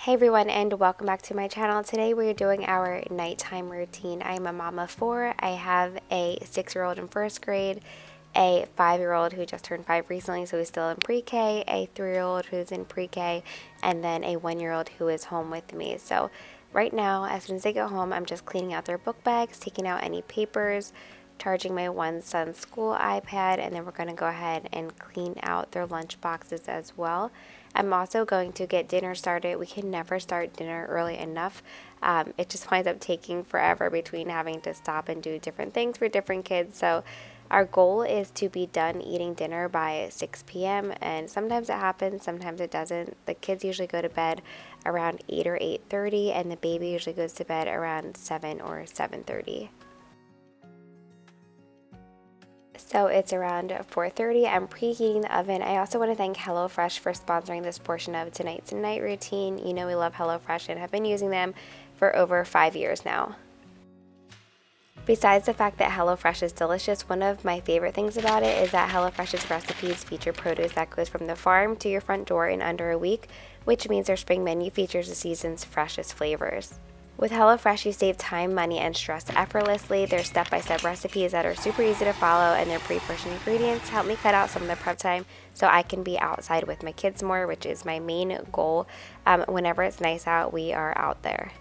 Hey everyone, and welcome back to my channel. Today we're doing our nighttime routine. I'm a mom of four. I have a 6-year-old in first grade, a 5-year-old who just turned 5 recently, so he's still in pre-K, a 3-year-old who's in pre-K, and then a 1-year-old who is home with me. So right now, as soon as they get home, I'm just cleaning out their book bags, taking out any papers, charging my one son's school iPad, and then we're going to go ahead and clean out their lunch boxes as well. I'm also going to get dinner started. We can never start dinner early enough. It just winds up taking forever between having to stop and do different things for different kids. So our goal is to be done eating dinner by 6 p.m. and sometimes it happens, sometimes it doesn't. The kids usually go to bed around 8 or 8:30, and the baby usually goes to bed around 7 or 7:30. So it's around 4:30. I'm preheating the oven. I also want to thank HelloFresh for sponsoring this portion of tonight's night routine. You know we love HelloFresh and have been using them for over 5 years now. Besides the fact that HelloFresh is delicious, one of my favorite things about it is that HelloFresh's recipes feature produce that goes from the farm to your front door in under a week, which means their spring menu features the season's freshest flavors. With HelloFresh, you save time, money, and stress effortlessly. Their step-by-step recipes that are super easy to follow, and their pre-portioned ingredients help me cut out some of the prep time so I can be outside with my kids more, which is my main goal. Whenever it's nice out, we are out there.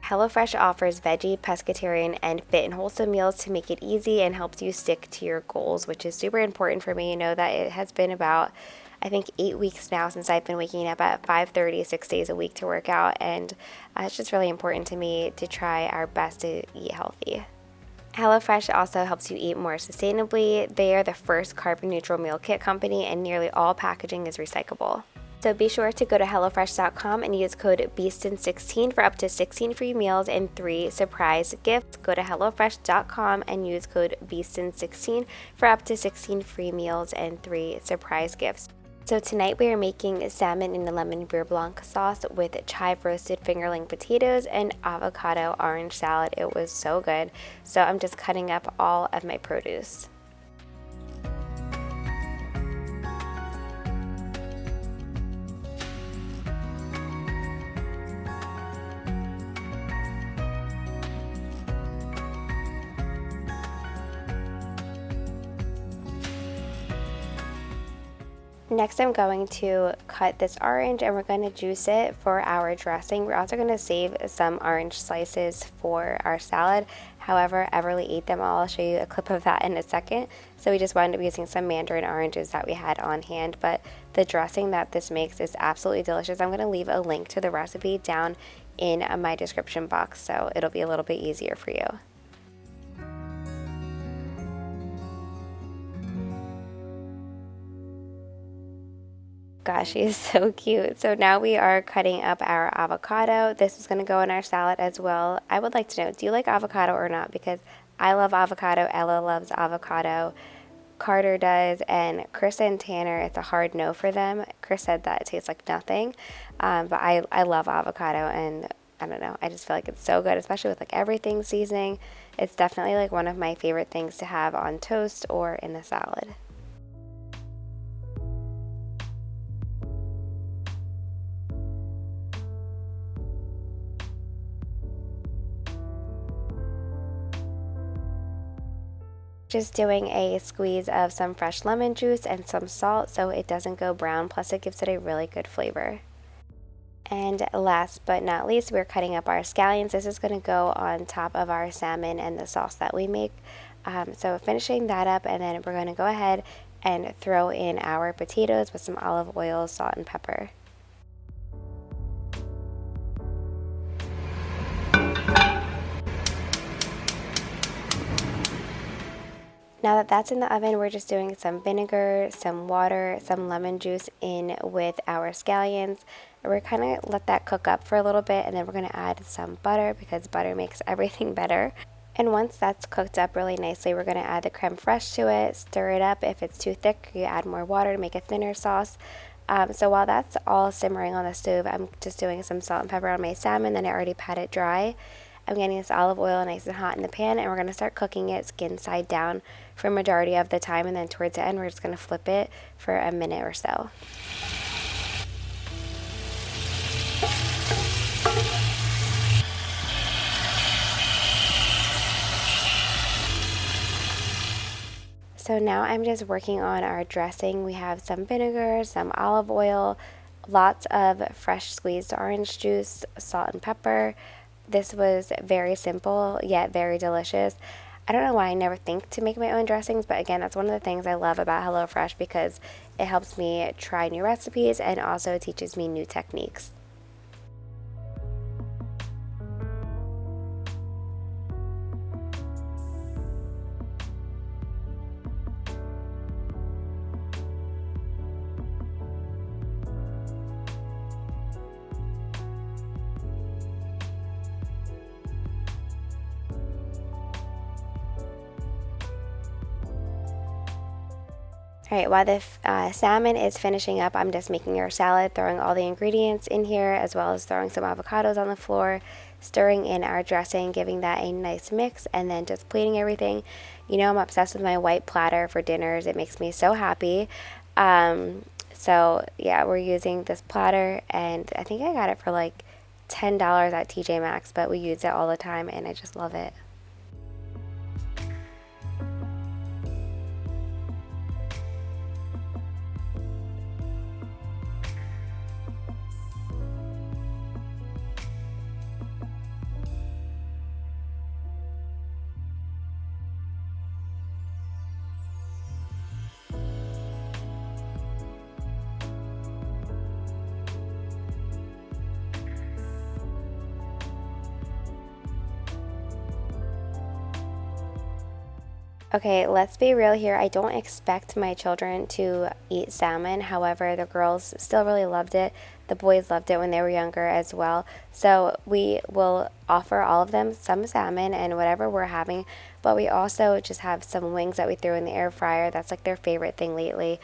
HelloFresh offers veggie, pescatarian, and fit and wholesome meals to make it easy and helps you stick to your goals, which is super important for me. You know that it has been about, I think, 8 weeks now since I've been waking up at 5:30, 6 days a week to work out, and it's just really important to me to try our best to eat healthy. HelloFresh also helps you eat more sustainably. They are the first carbon neutral meal kit company, and nearly all packaging is recyclable. So be sure to go to HelloFresh.com and use code Beastons16 for up to 16 free meals and 3 surprise gifts. Go to HelloFresh.com and use code Beastons16 for up to 16 free meals and 3 surprise gifts. So tonight we are making salmon in the lemon beurre blanc sauce with chive roasted fingerling potatoes and avocado orange salad. It was so good. So I'm just cutting up all of my produce. Next, I'm going to cut this orange and we're going to juice it for our dressing. We're also going to save some orange slices for our salad. However, Everly ate them all. I'll show you a clip of that in a second. So we just wound up using some mandarin oranges that we had on hand. But the dressing that this makes is absolutely delicious. I'm going to leave a link to the recipe down in my description box, so it'll be a little bit easier for you. Gosh, she is so cute. So now we are cutting up our avocado. This is going to go in our salad as well. I would like to know, do you like avocado or not? Because I love avocado, Ella loves avocado, Carter does, and Chris and Tanner, it's a hard no for them. Chris said that it tastes like nothing, but I love avocado, and I don't know, I just feel like it's so good, especially with like everything seasoning. It's definitely like one of my favorite things to have on toast or in a salad. Just doing a squeeze of some fresh lemon juice and some salt so it doesn't go brown, plus it gives it a really good flavor. And last but not least, we're cutting up our scallions. This is going to go on top of our salmon and the sauce that we make. So finishing that up, and then we're going to go ahead and throw in our potatoes with some olive oil, salt, and pepper. Now that that's in the oven, we're just doing some vinegar, some water, some lemon juice in with our scallions. We're kind of let that cook up for a little bit, and then we're going to add some butter because butter makes everything better. And once that's cooked up really nicely, we're going to add the creme fraiche to it, stir it up. If it's too thick, you add more water to make a thinner sauce. So while that's all simmering on the stove, I'm just doing some salt and pepper on my salmon, then I already pat it dry. I'm getting this olive oil nice and hot in the pan, and we're going to start cooking it skin side down for a majority of the time, and then towards the end we're just going to flip it for a minute or so. so now I'm just working on our dressing. We have some vinegar, some olive oil, lots of fresh squeezed orange juice, salt and pepper. This was very simple yet very delicious. I don't know why I never think to make my own dressings, but again, that's one of the things I love about HelloFresh because it helps me try new recipes and also teaches me new techniques. All right, while the salmon is finishing up, I'm just making our salad, throwing all the ingredients in here, as well as throwing some avocados on the floor, stirring in our dressing, giving that a nice mix, and then just plating everything. You know, I'm obsessed with my white platter for dinners. It makes me so happy. So yeah, we're using this platter, and I think I got it for like $10 at TJ Maxx, but we use it all the time, and I just love it. Okay, let's be real here. I don't expect my children to eat salmon. However, the girls still really loved it. The boys loved it when they were younger as well. So we will offer all of them some salmon and whatever we're having. But we also just have some wings that we threw in the air fryer. That's like their favorite thing lately.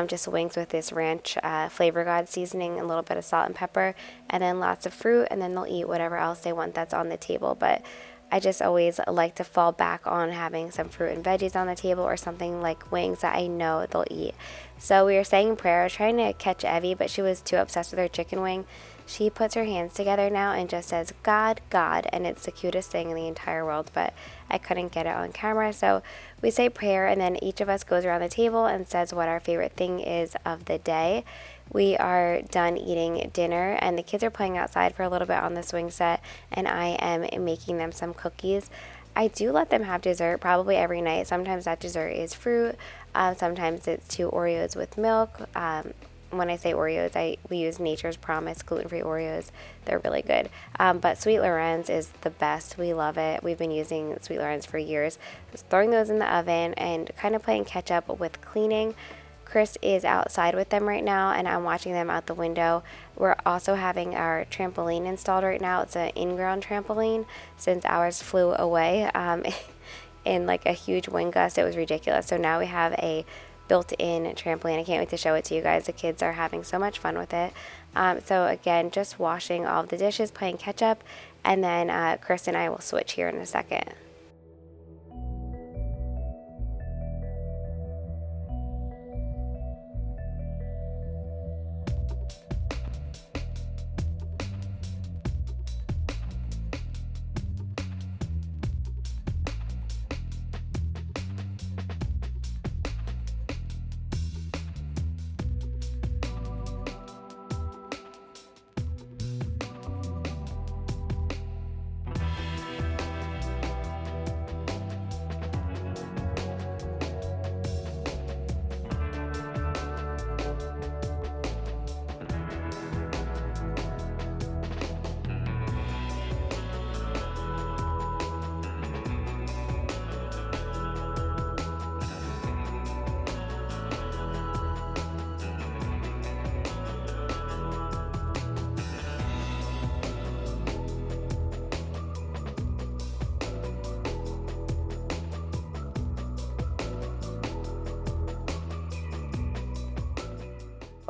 Just wings with this ranch Flavor God seasoning, a little bit of salt and pepper, and then lots of fruit. And then they'll eat whatever else they want that's on the table. But I just always like to fall back on having some fruit and veggies on the table or something like wings that I know they'll eat. So we were saying prayer, trying to catch Evie, but she was too obsessed with her chicken wing. She puts her hands together now and just says, God, God, and it's the cutest thing in the entire world, but I couldn't get it on camera. So we say prayer, and then each of us goes around the table and says what our favorite thing is of the day. We are done eating dinner, and the kids are playing outside for a little bit on the swing set, and I am making them some cookies. I do let them have dessert probably every night. Sometimes that dessert is fruit. Sometimes it's 2 Oreos with milk. When I say Oreos, we use Nature's Promise gluten-free Oreos. They're really good. But Sweet Lorenz is the best. We love it. We've been using Sweet Lorenz for years. Just throwing those in the oven and kind of playing catch up with cleaning. Chris is outside with them right now, and I'm watching them out the window. We're also having our trampoline installed right now. It's an in-ground trampoline since ours flew away in like a huge wind gust. It was ridiculous. So now we have a built-in trampoline. I can't wait to show it to you guys. The kids are having so much fun with it. So again, just washing all of the dishes, playing catch up, and then Chris and I will switch here in a second.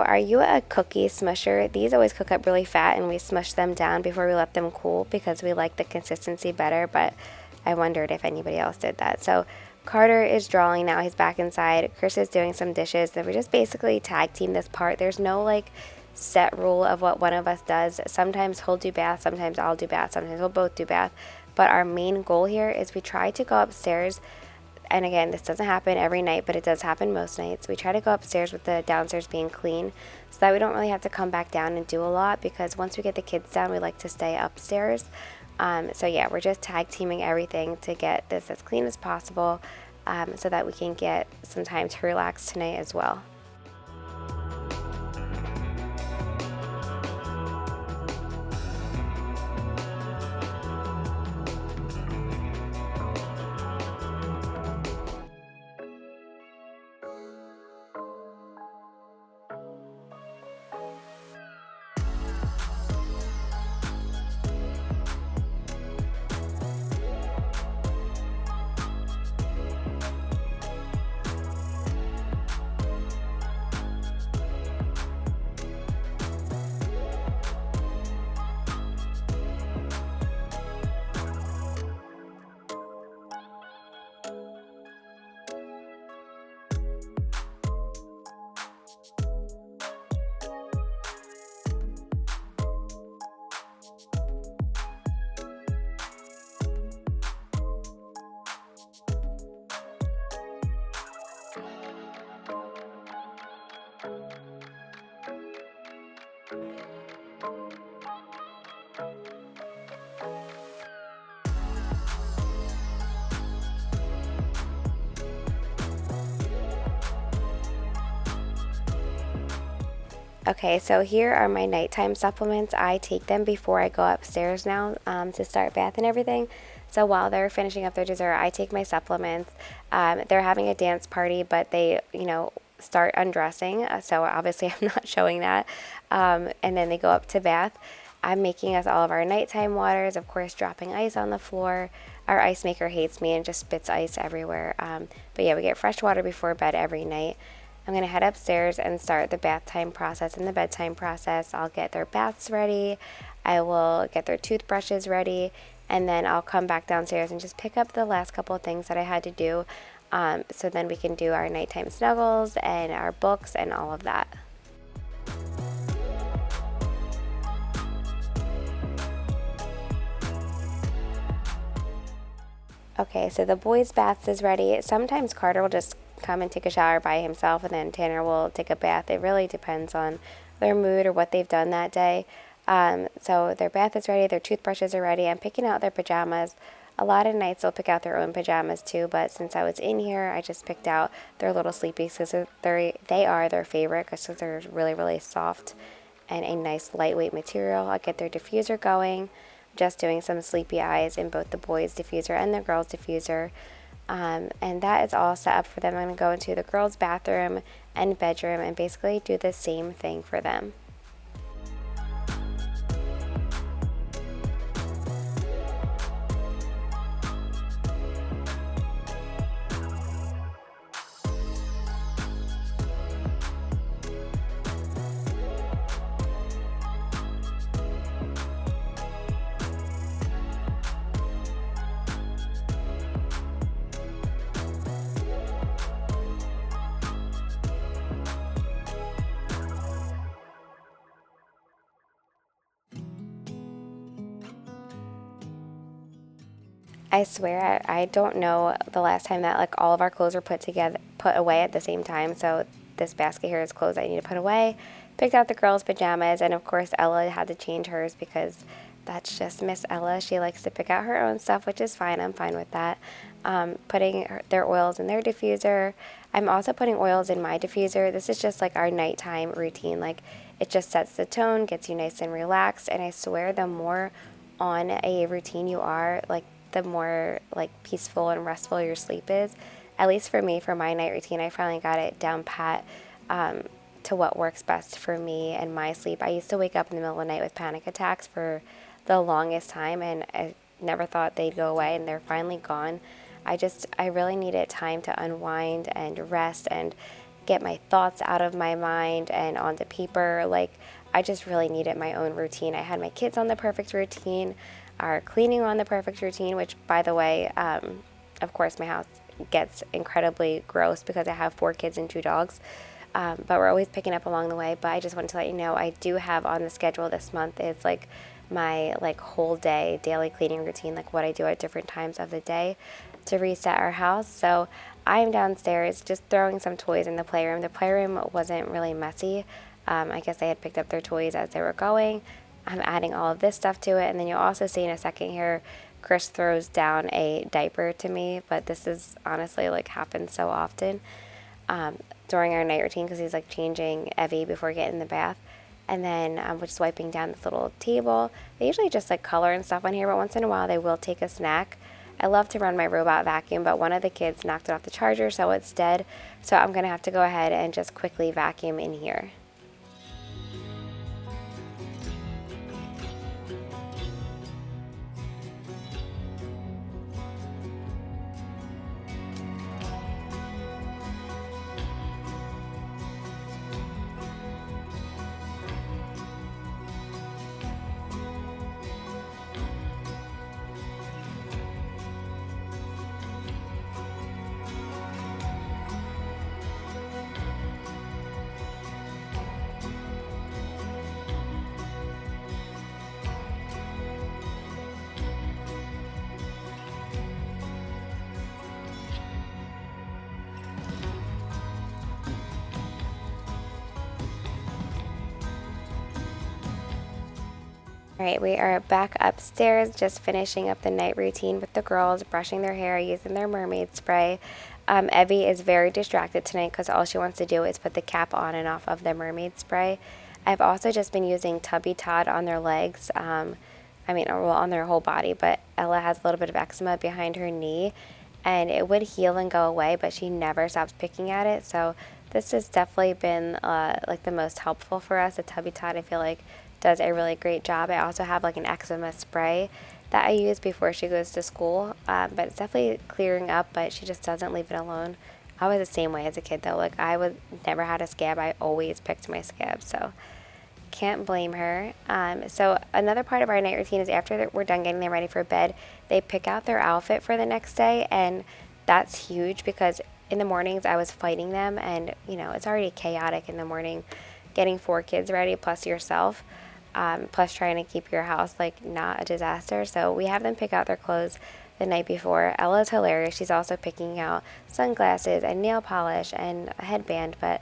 Are you a cookie smusher? These always cook up really fat, and we smush them down before we let them cool because we like the consistency better, but I wondered if anybody else did that. So Carter is drawing now. He's back inside. Chris is doing some dishes. And we just basically tag team this part. There's no like set rule of what one of us does. Sometimes he'll do bath, sometimes I'll do bath, sometimes we'll both do bath. But our main goal here is we try to go upstairs and again, this doesn't happen every night, but it does happen most nights. We try to go upstairs with the downstairs being clean so that we don't really have to come back down and do a lot, because once we get the kids down, we like to stay upstairs. So yeah, we're just tag teaming everything to get this as clean as possible, so that we can get some time to relax tonight as well. Okay, so here are my nighttime supplements. I take them before I go upstairs now, to start bath and everything. So while they're finishing up their dessert, I take my supplements. They're having a dance party, but they, start undressing. So obviously I'm not showing that. And then they go up to bath. I'm making us all of our nighttime waters, of course, dropping ice on the floor. Our ice maker hates me and just spits ice everywhere. But yeah, we get fresh water before bed every night. I'm going to head upstairs and start the bath time process and the bedtime process. I'll get their baths ready. I will get their toothbrushes ready. And then I'll come back downstairs and just pick up the last couple of things that I had to do. So then we can do our nighttime snuggles and our books and all of that. Okay, so the boys' baths is ready. Sometimes Carter will just come and take a shower by himself, and then Tanner will take a bath. It really depends on their mood or what they've done that day. So their bath is ready, their toothbrushes are ready. I'm picking out their pajamas. A lot of nights they'll pick out their own pajamas too, but since I was in here, I just picked out their little sleepies because they are their favorite because they're really, really soft and a nice lightweight material. I'll get their diffuser going. Just doing some sleepy eyes in both the boys' diffuser and the girls' diffuser. And that is all set up for them. I'm going to go into the girls' bathroom and bedroom and basically do the same thing for them. I swear I don't know the last time that like all of our clothes were put away at the same time. So this basket here is clothes I need to put away. Picked out the girls' pajamas, and of course Ella had to change hers because that's just Miss Ella. She likes to pick out her own stuff, which is fine. I'm fine with that. Putting their oils in their diffuser. I'm also putting oils in my diffuser. This is just like our nighttime routine. Like it just sets the tone, gets you nice and relaxed. And I swear the more on a routine you are, like the more like peaceful and restful your sleep is. At least for me, for my night routine, I finally got it down pat to what works best for me and my sleep. I used to wake up in the middle of the night with panic attacks for the longest time, and I never thought they'd go away, and they're finally gone. I really needed time to unwind and rest and get my thoughts out of my mind and onto paper. Like I just really needed my own routine. I had my kids on the perfect routine, our cleaning on the perfect routine, which by the way, of course my house gets incredibly gross because I have 4 kids and 2 dogs. But we're always picking up along the way. But I just wanted to let you know I do have on the schedule this month is like my like whole day daily cleaning routine, like what I do at different times of the day to reset our house. So I'm downstairs just throwing some toys in the playroom. The playroom wasn't really messy. I guess they had picked up their toys as they were going. I'm adding all of this stuff to it, and then you'll also see in a second here, Chris throws down a diaper to me, but this is honestly like happens so often during our night routine because he's like changing Evie before getting in the bath. And then we're just wiping down this little table. They usually just like color and stuff on here, but once in a while they will take a snack. I love to run my robot vacuum, but one of the kids knocked it off the charger, so it's dead. So I'm going to have to go ahead and just quickly vacuum in here. All right, we are back upstairs, just finishing up the night routine with the girls, brushing their hair, using their mermaid spray. Evie is very distracted tonight because all she wants to do is put the cap on and off of the mermaid spray. I've also just been using Tubby Todd on their legs, well, on their whole body, but Ella has a little bit of eczema behind her knee, and it would heal and go away, but she never stops picking at it, so this has definitely been like the most helpful for us. The Tubby Todd, I feel like, does a really great job. I also have like an eczema spray that I use before she goes to school, but it's definitely clearing up, but she just doesn't leave it alone. I was the same way as a kid though. Like I would never had a scab. I always picked my scab, so can't blame her. So another part of our night routine is after we're done getting them ready for bed, they pick out their outfit for the next day, and that's huge because in the mornings I was fighting them, and it's already chaotic in the morning getting 4 kids ready plus yourself. Plus trying to keep your house like not a disaster. So we have them pick out their clothes the night before. Ella's hilarious. She's also picking out sunglasses and nail polish and a headband, but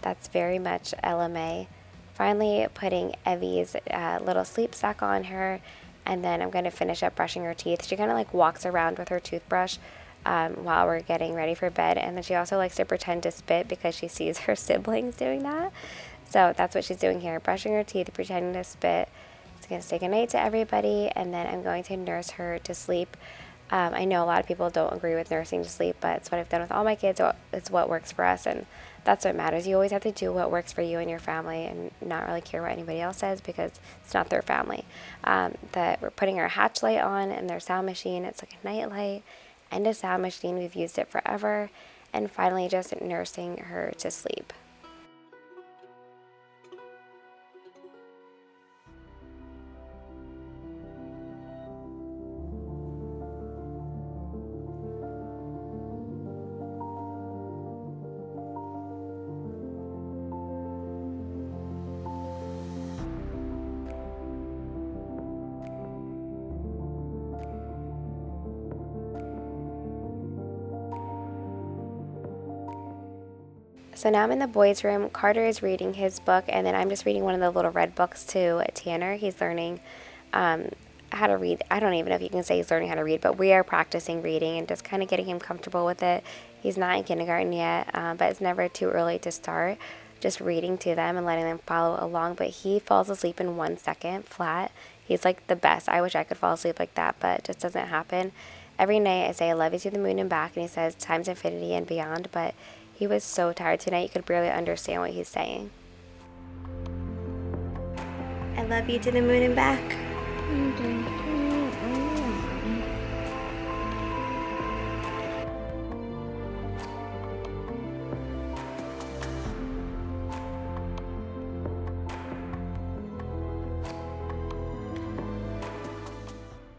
that's very much Ella May. Finally putting Evie's little sleep sack on her, and then I'm going to finish up brushing her teeth. She kind of like walks around with her toothbrush while we're getting ready for bed, and then she also likes to pretend to spit because she sees her siblings doing that. So that's what she's doing here, brushing her teeth, pretending to spit. She's going to say goodnight to everybody, and then I'm going to nurse her to sleep. I know a lot of people don't agree with nursing to sleep, but it's what I've done with all my kids, so it's what works for us, and that's what matters. You always have to do what works for you and your family and not really care what anybody else says because it's not their family. We're putting our hatch light on and their sound machine. It's like a night light and a sound machine. We've used it forever. And finally just nursing her to sleep. So now I'm in the boys' room. Carter is reading his book, and then I'm just reading one of the little red books to Tanner. He's learning how to read. I don't even know if you can say he's learning how to read, but we are practicing reading and just kind of getting him comfortable with it. He's not in kindergarten yet, but it's never too early to start just reading to them and letting them follow along. But he falls asleep in 1 second flat. He's like the best. I wish I could fall asleep like that, but it just doesn't happen. Every night I say, I love you to the moon and back, and he says times infinity and beyond, but he was so tired tonight, you could barely understand what he's saying. I love you to the moon and back.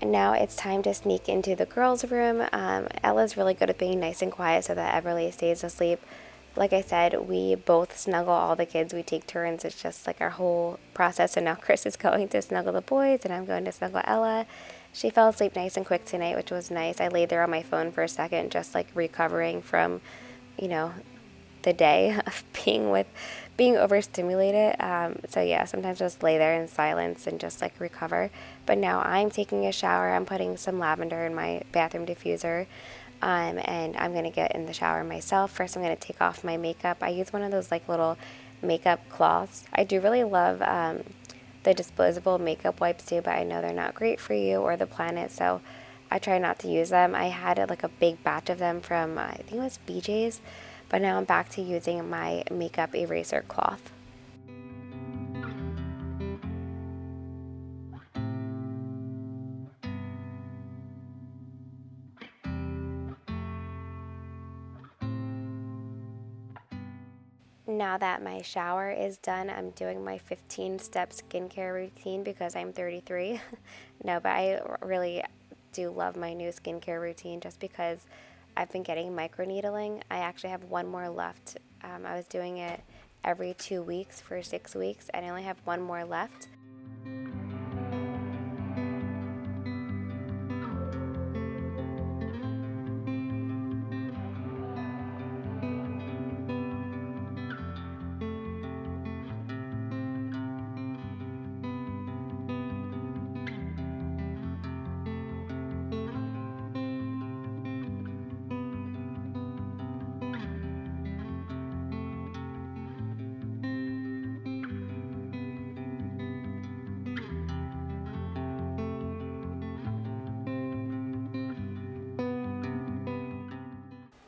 And now it's time to sneak into the girls' room. Ella's really good at being nice and quiet so that Everly stays asleep. Like I said, we both snuggle all the kids. We take turns. It's just like our whole process. So now Chris is going to snuggle the boys, and I'm going to snuggle Ella. She fell asleep nice and quick tonight, which was nice. I laid there on my phone for a second, just like recovering from, you know, the day of being overstimulated. So yeah, sometimes just lay there in silence and just like recover. But now I'm taking a shower. I'm putting some lavender in my bathroom diffuser. And I'm gonna get in the shower myself. First, I'm gonna take off my makeup. I use one of those like little makeup cloths. I do really love the disposable makeup wipes too, but I know they're not great for you or the planet, so I try not to use them. I had like a big batch of them from I think it was BJ's, but now I'm back to using my makeup eraser cloth. Now that my shower is done, I'm doing my 15-step skincare routine because I'm 33. No, but I really do love my new skincare routine just because I've been getting microneedling. I actually have one more left. I was doing it every 2 weeks for 6 weeks, and I only have one more left.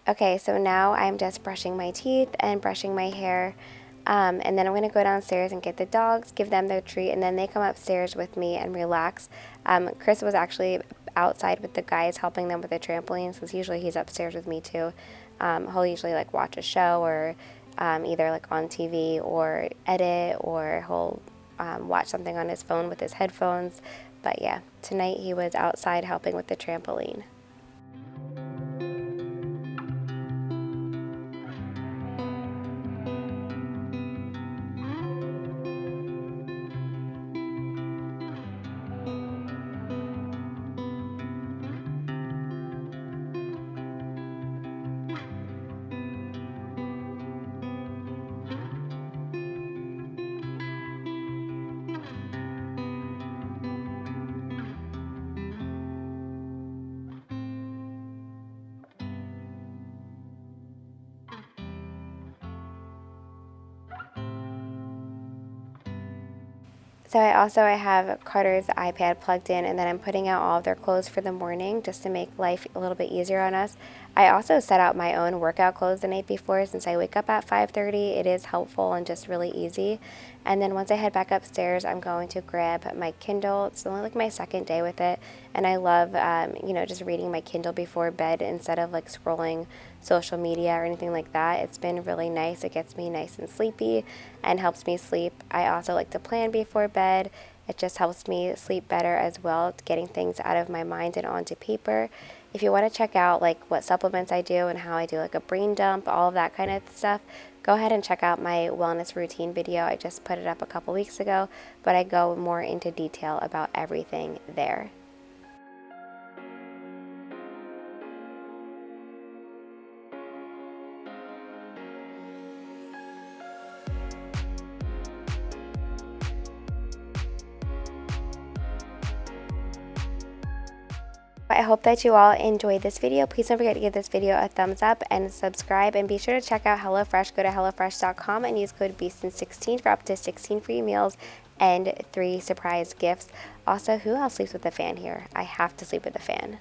Okay, so now I'm just brushing my teeth and brushing my hair. And then I'm going to go downstairs and get the dogs, give them their treat, and then they come upstairs with me and relax. Chris was actually outside with the guys helping them with the trampolines because usually he's upstairs with me too. He'll usually like watch a show or either like on TV or edit, or he'll watch something on his phone with his headphones. But yeah, tonight he was outside helping with the trampoline. So I have Carter's iPad plugged in, and then I'm putting out all of their clothes for the morning just to make life a little bit easier on us. I also set out my own workout clothes the night before since I wake up at 5:30. It is helpful and just really easy. And then once I head back upstairs, I'm going to grab my Kindle. It's only like my second day with it, and I love just reading my Kindle before bed instead of like scrolling social media or anything like that. It's been really nice. It gets me nice and sleepy and helps me sleep. I also like to plan before bed. It just helps me sleep better as well, getting things out of my mind and onto paper. If you want to check out like what supplements I do and how I do like a brain dump, all of that kind of stuff, go ahead and check out my wellness routine video. I just put it up a couple weeks ago, but I go more into detail about everything there. I hope that you all enjoyed this video. Please don't forget to give this video a thumbs up and subscribe, and be sure to check out HelloFresh. Go to HelloFresh.com and use code Beastons16 for up to 16 free meals and 3 surprise gifts. Also, who else sleeps with a fan here? I have to sleep with a fan.